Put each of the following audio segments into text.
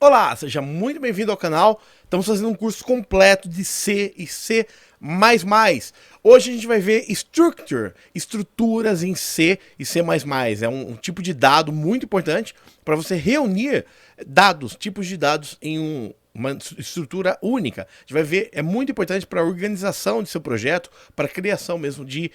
Olá, seja muito bem-vindo ao canal. Estamos fazendo um curso completo de C e C++. Hoje a gente vai ver Structure, estruturas em C e C++. É um tipo de dado muito importante para você reunir dados, tipos de dados em uma estrutura única. A gente vai ver, é muito importante para a organização de seu projeto, para a criação mesmo de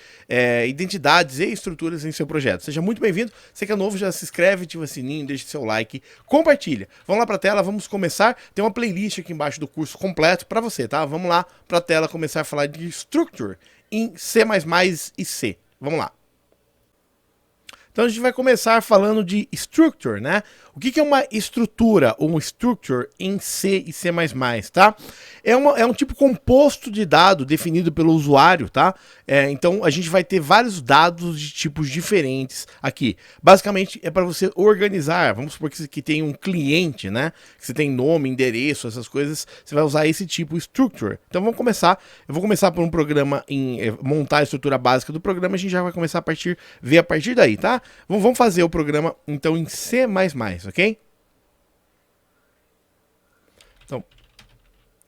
identidades e estruturas em seu projeto. Seja muito bem-vindo. Você que é novo, já se inscreve, ativa o sininho, deixa seu like, compartilha. Vamos lá para a tela, vamos começar. Tem uma playlist aqui embaixo do curso completo para você, tá? Vamos lá para a tela começar a falar de Structure em C++ e C. Vamos lá. Então a gente vai começar falando de structure, né? O que é uma estrutura ou um structure em C e C++, tá? É um tipo composto de dado definido pelo usuário, tá? Então a gente vai ter vários dados de tipos diferentes aqui. Basicamente é para você organizar, vamos supor que tem um cliente, né? Que você tem nome, endereço, essas coisas, você vai usar esse tipo structure. Então vamos começar, eu vou começar por um programa montar a estrutura básica do programa, a gente já vai começar ver a partir daí, tá? Vamos fazer o programa, então, em C++, ok? Então,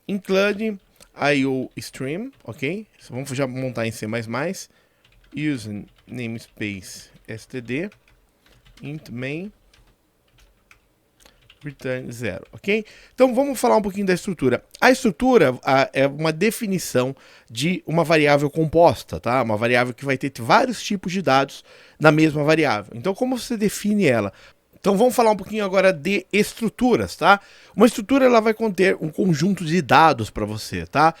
include IOStream, ok? Vamos já montar em C++. Using namespace std int main return 0, ok? Então vamos falar um pouquinho da estrutura. A estrutura é uma definição de uma variável composta, tá? Uma variável que vai ter vários tipos de dados na mesma variável. Então como você define ela? Então vamos falar um pouquinho agora de estruturas, tá? Uma estrutura ela vai conter um conjunto de dados para você, tá?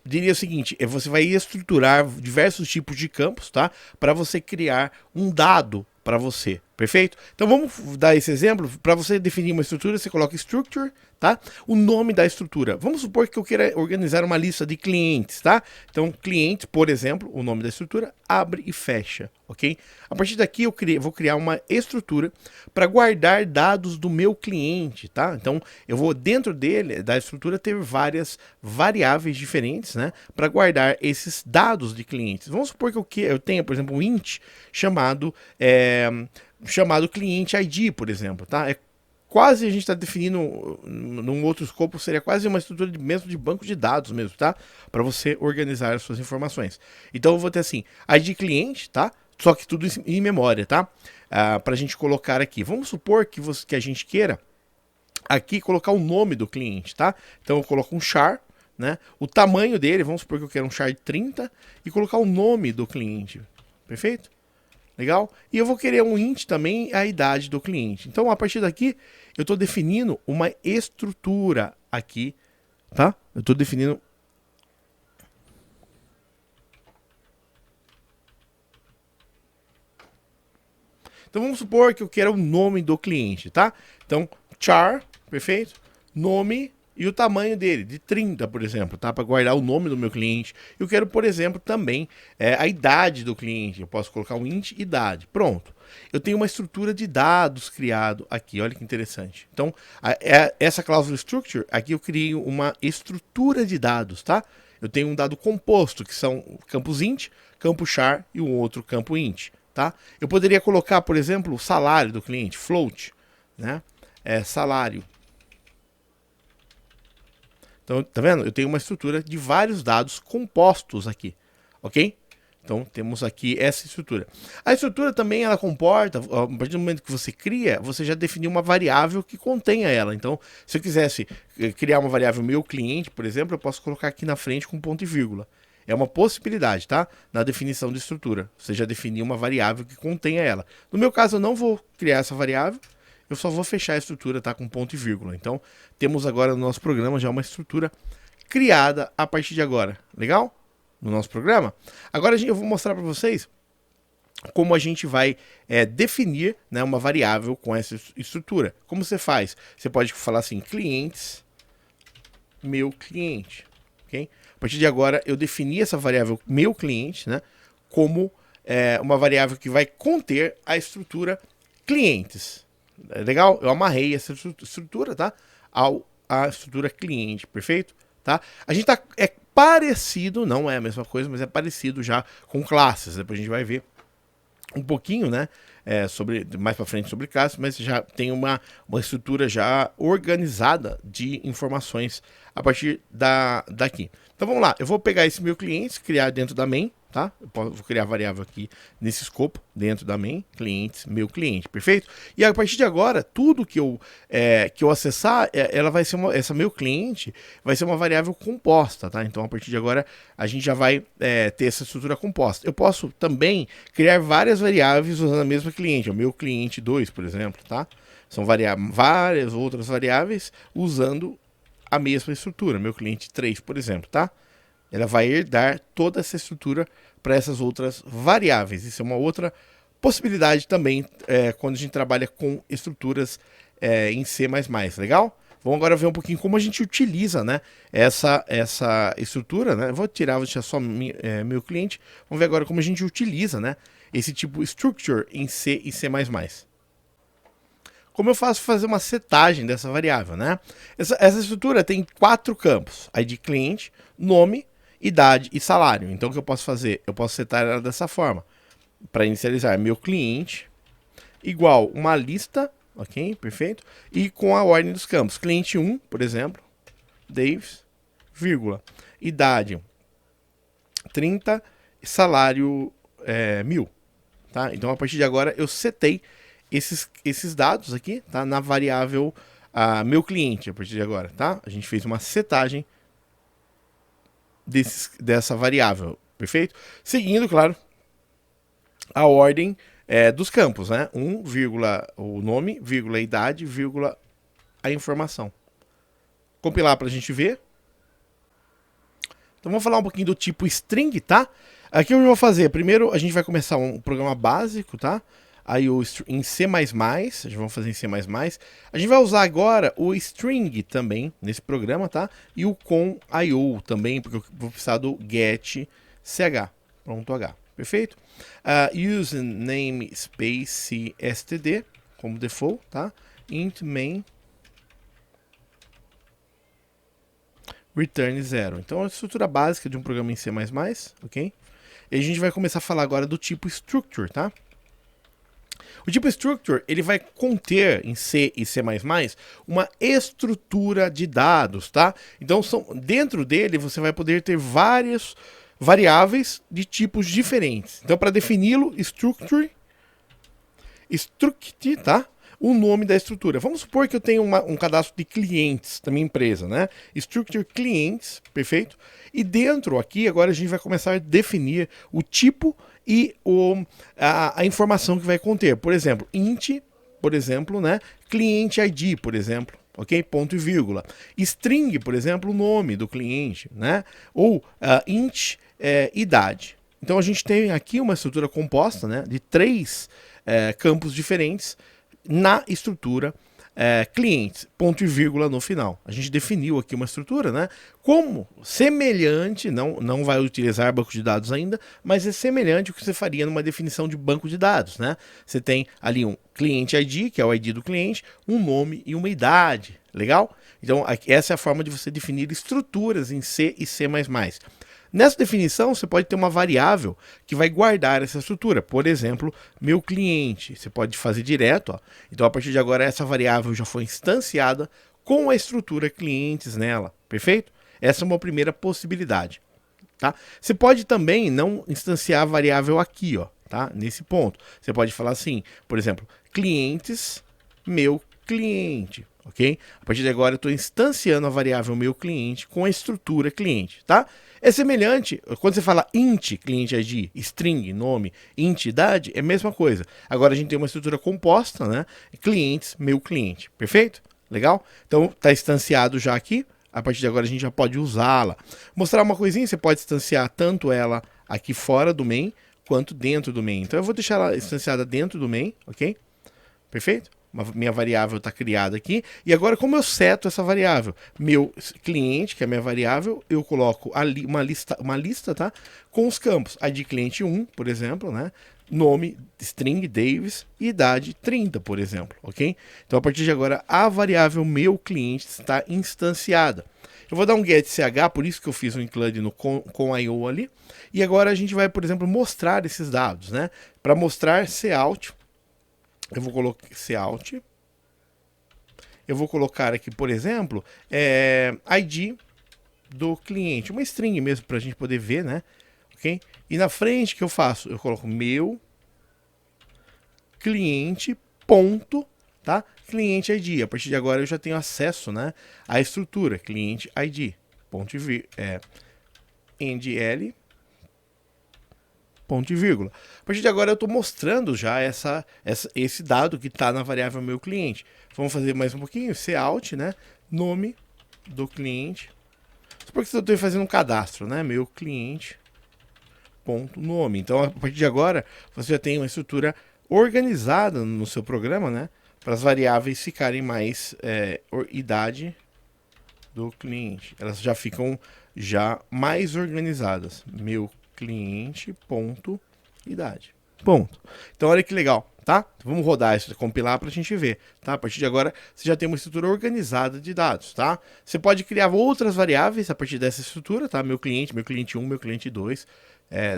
Diria o seguinte, você vai estruturar diversos tipos de campos, tá? Para você criar um dado para você, perfeito? Então vamos dar esse exemplo. Para você definir uma estrutura, você coloca structure, tá? O nome da estrutura. Vamos supor que eu queira organizar uma lista de clientes, tá? Então cliente, por exemplo, o nome da estrutura, abre e fecha, ok? A partir daqui eu vou criar uma estrutura para guardar dados do meu cliente, tá? Então eu vou dentro da estrutura ter várias variáveis diferentes, né? Para guardar esses dados de clientes. Vamos supor que eu tenha, por exemplo, um int chamado cliente ID, por exemplo, tá? Quase a gente está definindo num outro escopo, seria quase uma estrutura mesmo de banco de dados mesmo, tá? Para você organizar as suas informações. Então eu vou ter assim, ID cliente, tá? Só que tudo em memória, tá? Para a gente colocar aqui. Vamos supor que a gente queira aqui colocar o nome do cliente, tá? Então eu coloco um char, né? O tamanho dele, vamos supor que eu quero um char de 30 e colocar o nome do cliente, perfeito? Legal? E eu vou querer um int também, a idade do cliente. Então, a partir daqui, eu estou definindo uma estrutura aqui, tá? Eu estou definindo... Então, vamos supor que eu quero o nome do cliente, tá? Então, char, perfeito? Nome e o tamanho dele, de 30, por exemplo, tá? Para guardar o nome do meu cliente. Eu quero, por exemplo, também a idade do cliente. Eu posso colocar um int idade. Pronto. Eu tenho uma estrutura de dados criado aqui. Olha que interessante. Então, essa cláusula structure, aqui eu criei uma estrutura de dados, tá? Eu tenho um dado composto, que são campos int, campo char e um outro campo int, tá? Eu poderia colocar, por exemplo, o salário do cliente, float, né? Salário. Então, tá vendo? Eu tenho uma estrutura de vários dados compostos aqui, ok? Então, temos aqui essa estrutura. A estrutura também, ela comporta, a partir do momento que você cria, você já definiu uma variável que contenha ela. Então, se eu quisesse criar uma variável meu cliente, por exemplo, eu posso colocar aqui na frente com ponto e vírgula. É uma possibilidade, tá? Na definição de estrutura. Você já definiu uma variável que contenha ela. No meu caso, eu não vou criar essa variável. Eu só vou fechar a estrutura, tá? Com ponto e vírgula. Então, temos agora no nosso programa já uma estrutura criada a partir de agora. Legal? No nosso programa. Agora eu vou mostrar para vocês como a gente vai definir, né, uma variável com essa estrutura. Como você faz? Você pode falar assim, clientes, meu cliente. Okay? A partir de agora, eu defini essa variável meu cliente, né, como uma variável que vai conter a estrutura clientes. Legal? Eu amarrei essa estrutura, tá? A estrutura cliente, perfeito? Tá? A gente tá... É parecido, não é a mesma coisa, mas é parecido já com classes. Depois a gente vai ver um pouquinho, né? mais para frente sobre classes, mas já tem uma estrutura já organizada de informações a partir daqui. Então vamos lá, eu vou pegar esse meu cliente, criar dentro da main, tá? Vou criar a variável aqui nesse escopo, dentro da main, clientes, meu cliente, perfeito? E a partir de agora, tudo que eu acessar, ela vai ser essa meu cliente vai ser uma variável composta, tá? Então a partir de agora a gente já vai ter essa estrutura composta. Eu posso também criar várias variáveis usando a mesma cliente, o meu cliente 2, por exemplo, tá? São várias outras variáveis usando a mesma estrutura, meu cliente 3, por exemplo, tá? Ela vai herdar toda essa estrutura para essas outras variáveis. Isso é uma outra possibilidade também quando a gente trabalha com estruturas em C++, legal? Vamos agora ver um pouquinho como a gente utiliza, né, essa estrutura, né? Vou deixar só meu cliente. Vamos ver agora como a gente utiliza, né, esse tipo structure em C e C++. Como eu faço fazer uma setagem dessa variável, né? Essa estrutura tem 4 campos: ID cliente, nome, idade e salário. Então o que eu posso fazer? Eu posso setar ela dessa forma. Para inicializar, meu cliente igual uma lista, ok? Perfeito. E com a ordem dos campos. Cliente 1, por exemplo, Davis, vírgula, idade 30, salário 1000. Tá? Então a partir de agora eu setei esses dados aqui, tá? Na variável meu cliente a partir de agora, tá? A gente fez uma setagem dessa variável, perfeito? Seguindo, claro, a ordem dos campos, né? 1, o nome, vírgula, a idade, vírgula, a informação. Compilar para a gente ver. Então vamos falar um pouquinho do tipo string, tá? Aqui eu vou fazer, primeiro a gente vai começar um programa básico, tá? Aí em C++, vamos fazer em C++. A gente vai usar agora o string também nesse programa, tá? E o com IO também, porque eu vou precisar do get ch, pronto, h, perfeito? Use name space std como default, tá? Int main return 0. Então, é a estrutura básica de um programa em C++, ok? E a gente vai começar a falar agora do tipo structure, tá? O tipo structure, ele vai conter em C e C++ uma estrutura de dados, tá? Então, dentro dele, você vai poder ter várias variáveis de tipos diferentes. Então, para defini-lo, struct, tá? O nome da estrutura. Vamos supor que eu tenho um cadastro de clientes da minha empresa, né? Structure clientes, perfeito? E dentro aqui, agora a gente vai começar a definir o tipo e a informação que vai conter. Por exemplo, int, por exemplo, né? Cliente ID, por exemplo, ok? Ponto e vírgula. String, por exemplo, o nome do cliente, né? Ou int idade. Então a gente tem aqui uma estrutura composta, né? De 3 campos diferentes na estrutura clientes, ponto e vírgula no final. A gente definiu aqui uma estrutura, né? Como semelhante, não vai utilizar banco de dados ainda, mas é semelhante ao que você faria numa definição de banco de dados, né? Você tem ali um cliente ID, que é o ID do cliente, um nome e uma idade, legal? Então, essa é a forma de você definir estruturas em C e C++. Nessa definição, você pode ter uma variável que vai guardar essa estrutura. Por exemplo, meu cliente. Você pode fazer direto. Ó. Então, a partir de agora, essa variável já foi instanciada com a estrutura clientes nela. Perfeito? Essa é uma primeira possibilidade. Tá? Você pode também não instanciar a variável aqui, ó, tá? Nesse ponto. Você pode falar assim, por exemplo, clientes, meu cliente. Ok? A partir de agora, eu estou instanciando a variável meu cliente com a estrutura cliente. Tá? É semelhante, quando você fala int, cliente ID, string, nome, int, idade, é a mesma coisa. Agora a gente tem uma estrutura composta, né? Clientes, meu cliente. Perfeito? Legal? Então está instanciado já aqui. A partir de agora a gente já pode usá-la. Mostrar uma coisinha, você pode instanciar tanto ela aqui fora do main, quanto dentro do main. Então eu vou deixar ela instanciada dentro do main, ok? Perfeito? Minha variável está criada aqui. E agora, como eu seto essa variável? Meu cliente, que é a minha variável, eu coloco ali uma lista, tá? Com os campos. ID cliente 1, por exemplo, né? Nome, string, Davis, e idade 30, por exemplo, ok? Então, a partir de agora, a variável meu cliente está instanciada. Eu vou dar um get ch, por isso que eu fiz um include no com IO ali. E agora a gente vai, por exemplo, mostrar esses dados, né? Para mostrar cout, Eu vou colocar cout. Eu vou colocar aqui, por exemplo, ID do cliente, uma string mesmo para a gente poder ver, né? Ok? E na frente que eu faço, eu coloco meu cliente ponto, tá? Cliente ID. A partir de agora eu já tenho acesso, né, à estrutura cliente ID. Ponto endl ponto e vírgula. A partir de agora eu estou mostrando já esse dado que está na variável meu cliente. Vamos fazer mais um pouquinho, cout, né? Nome do cliente. Porque eu estou fazendo um cadastro, né? Meu cliente ponto nome. Então a partir de agora você já tem uma estrutura organizada no seu programa, né? Para as variáveis ficarem mais idade do cliente. Elas já ficam mais organizadas. Meu cliente ponto idade. Ponto. Então olha que legal, tá? Vamos rodar isso, compilar para a gente ver, tá? A partir de agora você já tem uma estrutura organizada de dados, tá? Você pode criar outras variáveis a partir dessa estrutura, tá? Meu cliente 1, meu cliente 2.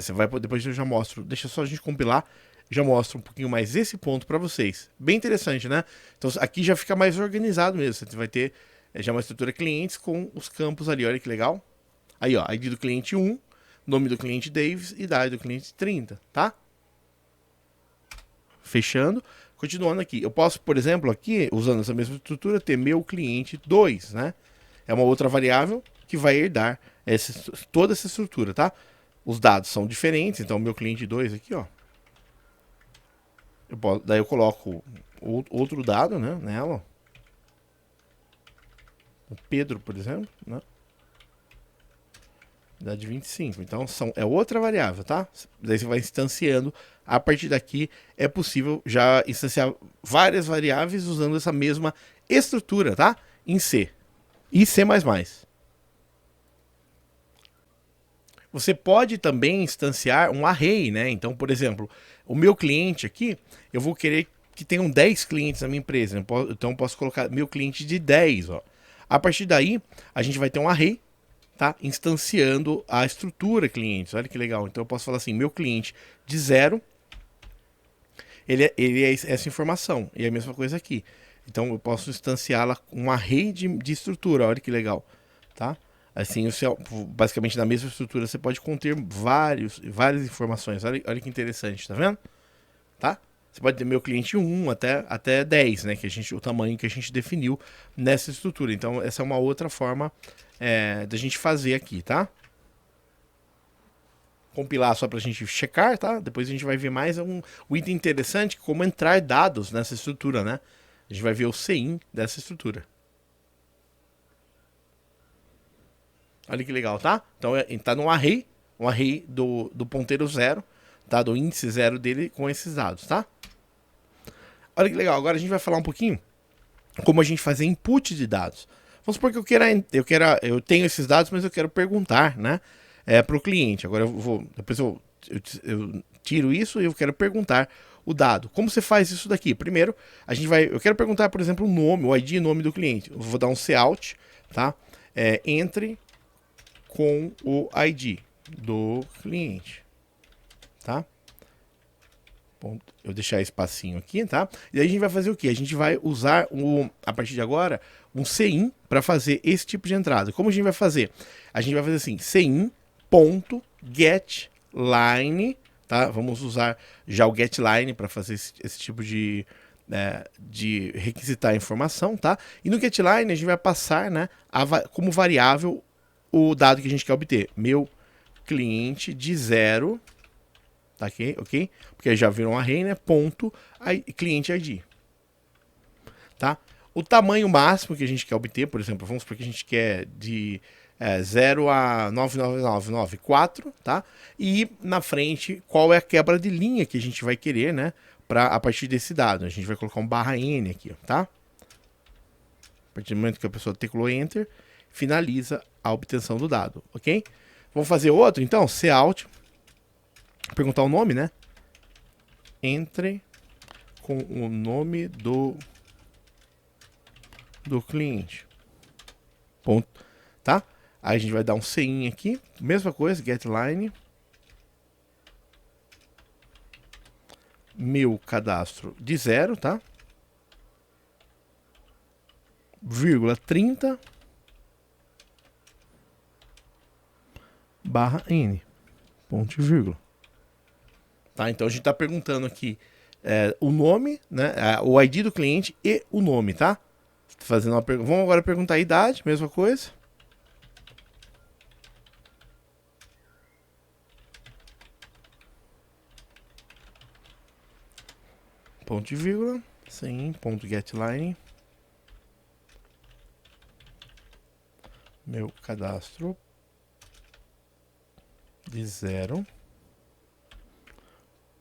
Você vai poder, depois eu já mostro. Deixa só a gente compilar. Já mostro um pouquinho mais esse ponto para vocês. Bem interessante, né? Então aqui já fica mais organizado mesmo. Você vai ter já uma estrutura clientes com os campos ali. Olha que legal. Aí, ó, ID do cliente 1, nome do cliente Davis e idade do cliente 30, tá? Fechando. Continuando aqui. Eu posso, por exemplo, aqui, usando essa mesma estrutura, ter meu cliente 2, né? É uma outra variável que vai herdar toda essa estrutura, tá? Os dados são diferentes, então meu cliente 2 aqui, ó. Daí eu coloco outro dado, né, nela. O Pedro, por exemplo, né? Dá de 25. Então é outra variável, tá? Daí você vai instanciando. A partir daqui é possível já instanciar várias variáveis usando essa mesma estrutura, tá? Em C e C++. Você pode também instanciar um array, né? Então, por exemplo, o meu cliente aqui, eu vou querer que tenham 10 clientes na minha empresa. Então, eu posso colocar meu cliente de 10, ó. A partir daí, a gente vai ter um array, tá? Instanciando a estrutura clientes. Olha que legal. Então, eu posso falar assim, meu cliente de 0, ele é essa informação. E é a mesma coisa aqui. Então, eu posso instanciá-la um array de estrutura. Olha que legal, tá? Assim, basicamente na mesma estrutura você pode conter várias informações. Olha que interessante, tá vendo? Tá? Você pode ter meu cliente 1 até 10, né? O tamanho que a gente definiu nessa estrutura. Então, essa é uma outra forma da gente fazer aqui, tá? Compilar só pra gente checar, tá? Depois a gente vai ver mais um item interessante, como entrar dados nessa estrutura, né? A gente vai ver o CIN dessa estrutura. Olha que legal, tá? Então tá num array, um array do ponteiro 0, tá? Do índice 0 dele com esses dados, tá? Olha que legal, agora a gente vai falar um pouquinho como a gente fazer input de dados. Vamos supor que eu tenho esses dados, mas eu quero perguntar, né? Para o cliente. Agora depois eu tiro isso e eu quero perguntar o dado. Como você faz isso daqui? Primeiro, eu quero perguntar, por exemplo, o nome, o ID e nome do cliente. Eu vou dar um cout, tá? Entre com o ID do cliente, tá? Eu deixar espacinho aqui, tá? E aí a gente vai fazer o que? A gente vai usar, a partir de agora, um CIN para fazer esse tipo de entrada. Como a gente vai fazer? A gente vai fazer assim, CIN.getLine, tá? Vamos usar já o getLine para fazer esse tipo de requisitar a informação, tá? E no getLine a gente vai passar, né, como variável o dado que a gente quer obter. Meu cliente de 0, tá aqui, ok? Porque já virou um array, né? Ponto cliente ID, tá? O tamanho máximo que a gente quer obter, por exemplo, vamos supor que a gente quer de 0 a 99994, tá? E na frente, qual é a quebra de linha que a gente vai querer, né? A partir desse dado. A gente vai colocar um /n aqui, tá? A partir do momento que a pessoa teclou Enter, finaliza a obtenção do dado, ok? Vamos fazer outro, então, cout, perguntar o nome, né? Entre com o nome do cliente. Ponto, tá? Aí a gente vai dar um CIN aqui, mesma coisa, getLine. meu cadastro de 0, tá? Vírgula 30 barra N, ponto e vírgula. Tá? Então a gente está perguntando aqui o nome, né? O ID do cliente e o nome, tá? Fazendo uma pergunta. Vamos agora perguntar a idade, mesma coisa. Ponto e vírgula. Sim, ponto getLine. Meu cadastro de 0.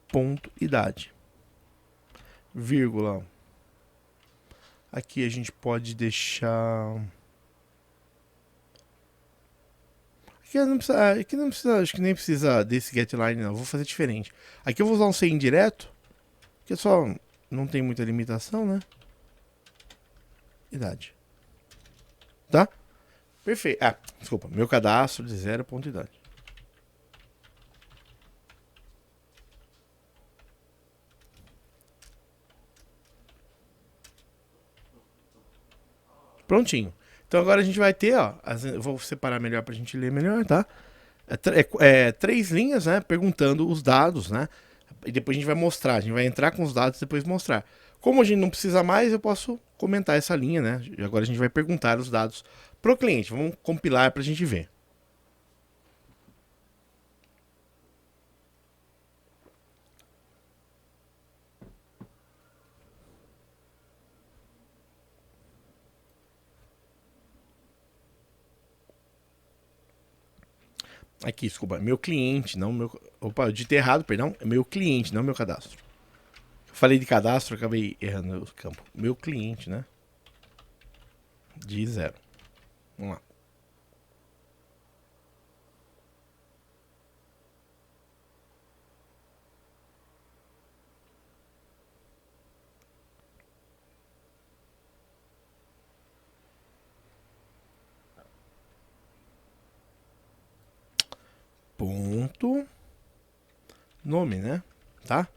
Ponto idade. Vírgula. Aqui a gente pode deixar. Aqui não precisa, acho que nem precisa desse getLine, não. Vou fazer diferente. Aqui eu vou usar um sem indireto, que só não tem muita limitação, né? Idade. Tá? Perfeito. Desculpa. Meu cadastro de 0 ponto idade. Prontinho. Então agora a gente vai ter, ó. Eu vou separar melhor pra gente ler melhor, tá? 3 linhas, né? Perguntando os dados, né? E depois a gente vai mostrar. A gente vai entrar com os dados e depois mostrar. Como a gente não precisa mais, eu posso comentar essa linha, né? E agora a gente vai perguntar os dados pro cliente. Vamos compilar pra gente ver. Aqui, desculpa, meu cliente, não meu. Opa, eu digitei errado, perdão. É meu cliente, não meu cadastro. Eu falei de cadastro, acabei errando o campo. Meu cliente, né? De 0. Vamos lá. Ponto. Nome, né? Tá?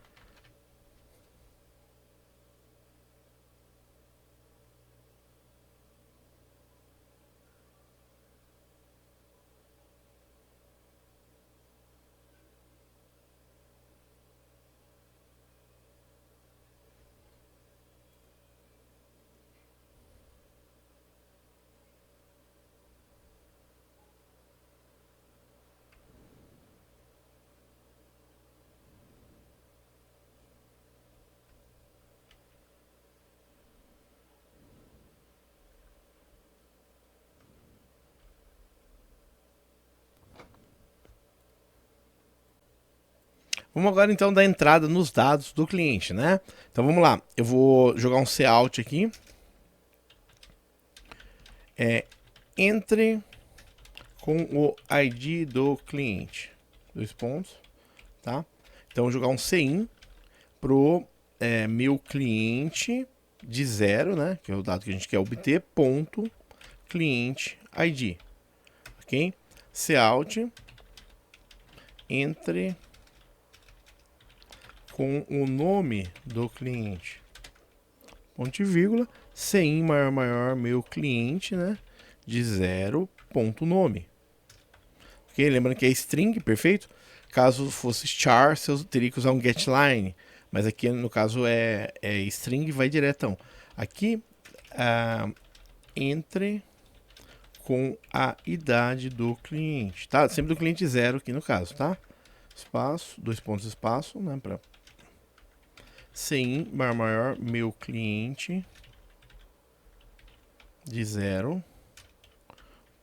Vamos agora então dar entrada nos dados do cliente, né? Então vamos lá. Eu vou jogar um cout aqui. Entre com o ID do cliente. 2 pontos, tá? Então vou jogar um cin pro meu cliente de 0, né? Que é o dado que a gente quer obter, ponto cliente ID. Ok? Cout entre com o nome do cliente, ponto e vírgula, cin maior meu cliente, né? De 0 ponto nome. Ok? Lembrando que é string, perfeito? Caso fosse char, você teria que usar um getLine. Mas aqui, no caso, é string, vai diretão. Aqui, entre com a idade do cliente, tá? Sempre do cliente 0 aqui no caso, tá? Espaço, 2 pontos, espaço, né? Pra cin maior meu cliente de 0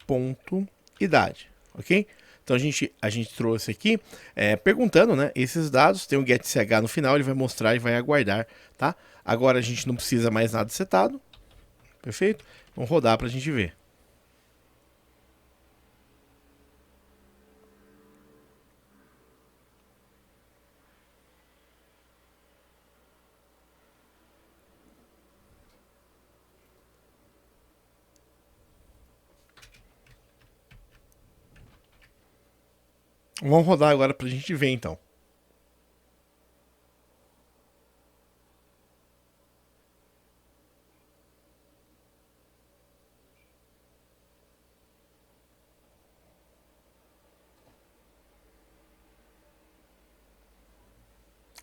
ponto idade, ok? Então a gente trouxe aqui perguntando, né? Esses dados, tem um getch no final, ele vai mostrar e vai aguardar, tá? Agora a gente não precisa mais nada setado, perfeito? Vamos rodar para a gente ver. Vamos rodar agora para a gente ver então.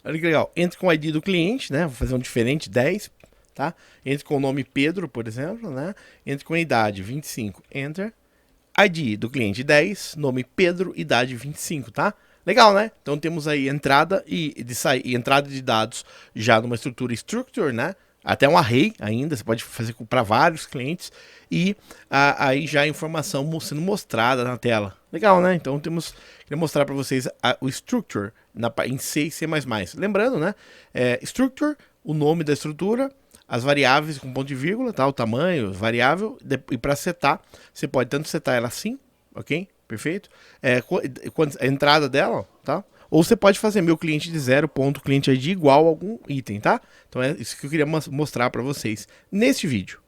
Olha que legal. Entre com o ID do cliente, né? Vou fazer um diferente, 10, tá? Entre com o nome Pedro, por exemplo, né? Entre com a idade, 25, enter. ID do cliente 10, nome Pedro, idade 25, tá? Legal, né? Então temos aí entrada entrada de dados já numa estrutura structure, né? Até um array ainda, você pode fazer para vários clientes e aí já a informação sendo mostrada na tela. Legal, né? Então queria mostrar para vocês o structure em C e C++. Lembrando, né? Structure, o nome da estrutura, as variáveis com ponto de vírgula, tá? O tamanho, variável, e para setar, você pode tanto setar ela assim, ok? Perfeito? A entrada dela, tá? Ou você pode fazer meu cliente de 0.cliente ID igual a algum item, tá? Então é isso que eu queria mostrar para vocês neste vídeo.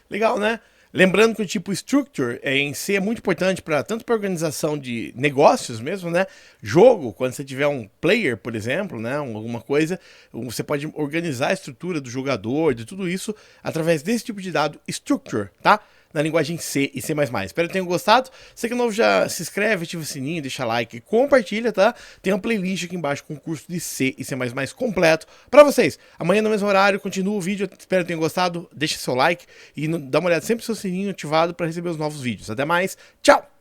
Legal, né? Lembrando que o tipo structure em C é muito importante tanto para organização de negócios mesmo, né? Jogo, quando você tiver um player, por exemplo, né? Alguma coisa, você pode organizar a estrutura do jogador, de tudo isso, através desse tipo de dado structure, tá? Na linguagem C e C++. Espero que tenham gostado. Se é novo, já se inscreve, ativa o sininho, deixa like, compartilha, tá? Tem uma playlist aqui embaixo com o curso de C e C++ completo para vocês. Amanhã no mesmo horário, continua o vídeo. Espero que tenham gostado. Deixa seu like e dá uma olhada sempre no seu sininho ativado para receber os novos vídeos. Até mais. Tchau!